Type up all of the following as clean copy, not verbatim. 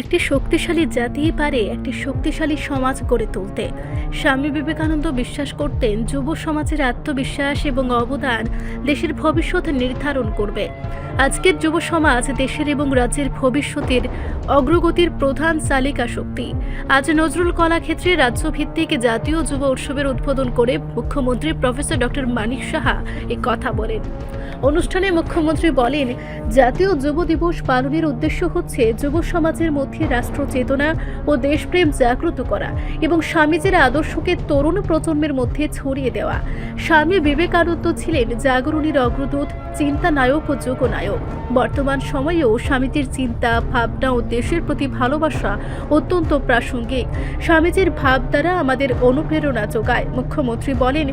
একটি শক্তিশালী জাতিই পারে একটি শক্তিশালী সমাজ গড়ে তুলতে। স্বামী বিবেকানন্দ বিশ্বাস করতেন, যুব সমাজের আত্মবিশ্বাস এবং অবদান দেশের ভবিষ্যৎ নির্ধারণ করবে। আজকের যুব সমাজ দেশের এবং রাজ্যের ভবিষ্যতের অগ্রগতির প্রধান চালিকা শক্তি। আজ নজরুল কলাক্ষেত্রে রাজ্যভিত্তিক জাতীয় যুব উৎসবের উদ্বোধন করে মুখ্যমন্ত্রী প্রফেসর ডক্টর মানিক সাহা এই কথা বলেন। অনুষ্ঠানে মুখ্যমন্ত্রী বলেন, জাতীয় যুব দিবস পালনের উদ্দেশ্য হচ্ছে যুব সমাজের মধ্যে রাষ্ট্র চেতনা ও দেশপ্রেম জাগ্রত করা এবং স্বামীজির আদর্শকে তরুণ প্রজন্মের মধ্যে ছড়িয়ে দেওয়া। স্বামী বিবেকানন্দ ছিলেন জাগরণের অগ্রদূত, চিন্তানায়ক ও যোগনায়ক। বর্তমান সময়েও স্বামীজির চিন্তা, ভাবনা ও দেশের প্রতি ভালোবাসা অত্যন্ত প্রাসঙ্গিক। স্বামীজির ভাব দ্বারা আমাদের অনুপ্রেরণা যোগায়। মুখ্যমন্ত্রী বলেন,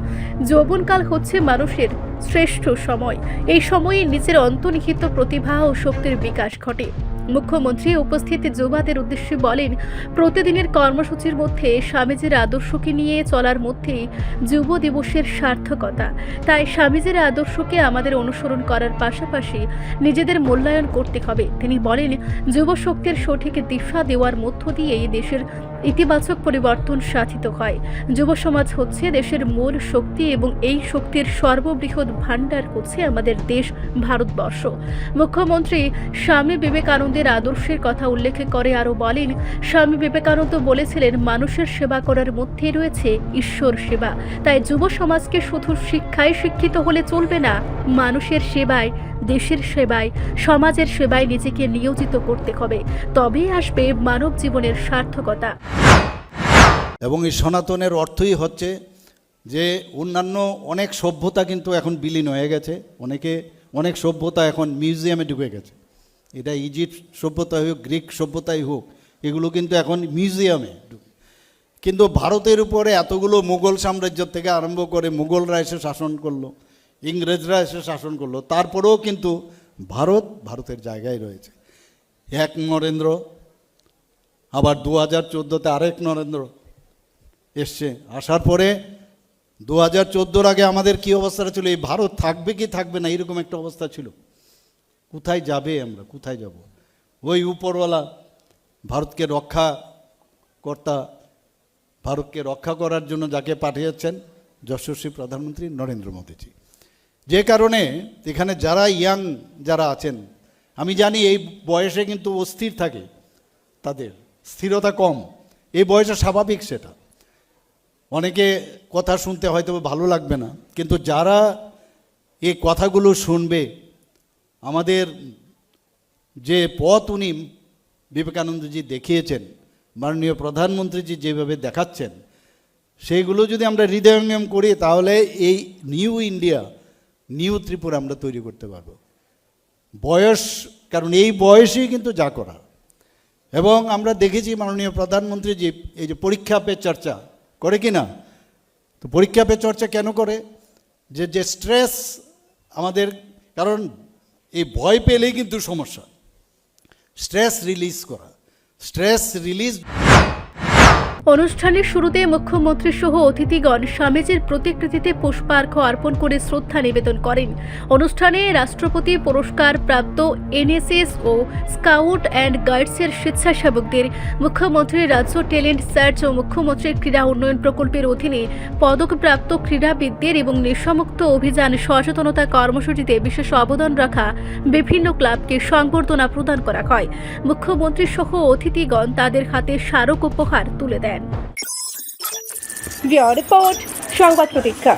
যৌবনকাল হচ্ছে মানুষের শ্রেষ্ঠ সময়। এই সময়ে নিজের অন্তর্নিহিত প্রতিভা ও শক্তির বিকাশ ঘটে। মুখ্যমন্ত্রী উপস্থিত যুবাদের উদ্দেশ্যে বলেন, প্রতিদিনের কর্মসূচির মধ্যে স্বামীজির আদর্শকে নিয়ে চলার মধ্যেই যুব দিবসের সার্থকতা। তাই স্বামীজির আদর্শকে আমাদের অনুসরণ করার পাশাপাশি নিজেদের মূল্যায়ন করতে হবে। তিনি বলেন, যুব শক্তির সঠিক দিশা দেওয়ার মধ্য দিয়েই দেশের ইতিবাচক পরিবর্তন সাধিত হয়। যুব সমাজ হচ্ছে দেশের মূল শক্তি এবং এই শক্তির সর্ববৃহৎ ভাণ্ডার হচ্ছে আমাদের দেশ ভারতবর্ষ। মুখ্যমন্ত্রী স্বামী বিবেকানন্দের আদর্শের কথা উল্লেখ করে আরও বলেন, স্বামী বিবেকানন্দ বলেছিলেন, মানুষের সেবা করার মধ্যে রয়েছে ঈশ্বর সেবা। তাই যুব সমাজকে শুধু শিক্ষায় শিক্ষিত হলে চলবে না, মানুষের সেবায়, দেশের সেবায়, সমাজের সেবায় নিজেকে নিয়োজিত করতে হবে। তবেই আসবে মানব জীবনের সার্থকতা। এবং এই সনাতনের অর্থই হচ্ছে যে অন্যান্য অনেক সভ্যতা কিন্তু এখন বিলীন হয়ে গেছে। অনেক সভ্যতা এখন মিউজিয়ামে ঢুকে গেছে। এটা ইজিপ্ট সভ্যতা হোক, গ্রিক সভ্যতাই হোক, এগুলো কিন্তু এখন মিউজিয়ামে। কিন্তু ভারতের উপরে এতগুলো মুঘল সাম্রাজ্য থেকে আরম্ভ করে মুঘলরা এসে শাসন করলো, ইংরেজরা এসে শাসন করলো, তারপরেও কিন্তু ভারতের জায়গায় রয়েছে। এক নরেন্দ্র, আবার 2014-তে আরেক নরেন্দ্র এসছে। আসার পরে 2014-র আগে আমাদের কি অবস্থা ছিল, এই ভারত থাকবে কি থাকবে না এরকম একটা অবস্থা ছিল। কোথায় যাবে আমরা, কোথায় যাব? ওই উপরওয়ালা ভারতকে রক্ষা করার জন্য যাকে পাঠিয়েছেন যশস্বী প্রধানমন্ত্রী নরেন্দ্র মোদীজি। যে কারণে এখানে যারা আছেন, আমি জানি এই বয়সে কিন্তু অস্থির থাকে, তাদের স্থিরতা কম। এই বয়সে স্বাভাবিক সেটা। অনেকে কথা শুনতে হয়তো ভালো লাগবে না, কিন্তু যারা এই কথাগুলো শুনবে, আমাদের যে পথ উনি বিবেকানন্দজি দেখিয়েছেন, মাননীয় প্রধানমন্ত্রীজি যেভাবে দেখাচ্ছেন, সেইগুলো যদি আমরা হৃদয়ঙ্গম করি, তাহলে এই নিউ ইন্ডিয়া, নিউ ত্রিপুরা আমরা তৈরি করতে পারব। কারণ এই বয়সেই কিন্তু যা করা। এবং আমরা দেখেছি মাননীয় প্রধানমন্ত্রীজি এই যে পরীক্ষা পে চর্চা করে কি না, তো পরীক্ষা পে চর্চা কেন করে? যে স্ট্রেস আমাদের, কারণ এই ভয় পেলেই কিন্তু সমস্যা। Stress release. অনুষ্ঠানের শুরুতে মুখ্যমন্ত্রী সহ অতিথিগণ স্বামীজির প্রতিকৃতিতে পুষ্পার্ঘ অর্পণ করে শ্রদ্ধা নিবেদন করেন। অনুষ্ঠানে রাষ্ট্রপতি পুরস্কার প্রাপ্ত এনএসএস ও স্কাউট অ্যান্ড গাইডসের স্বেচ্ছাসেবকদের, মুখ্যমন্ত্রীর রাজ্য ট্যালেন্ট সার্চ ও মুখ্যমন্ত্রীর ক্রীড়া উন্নয়ন প্রকল্পের অধীনে পদকপ্রাপ্ত ক্রীড়াবিদদের এবং নেশামুক্ত অভিযান সচেতনতা কর্মসূচিতে বিশেষ অবদান রাখা বিভিন্ন ক্লাবকে সংবর্ধনা প্রদান করা হয়। মুখ্যমন্ত্রী সহ অতিথিগণ তাদের হাতে স্মারক উপহার তুলে দেন। রিপোর্ট সংবাদ প্রতীক্ষা।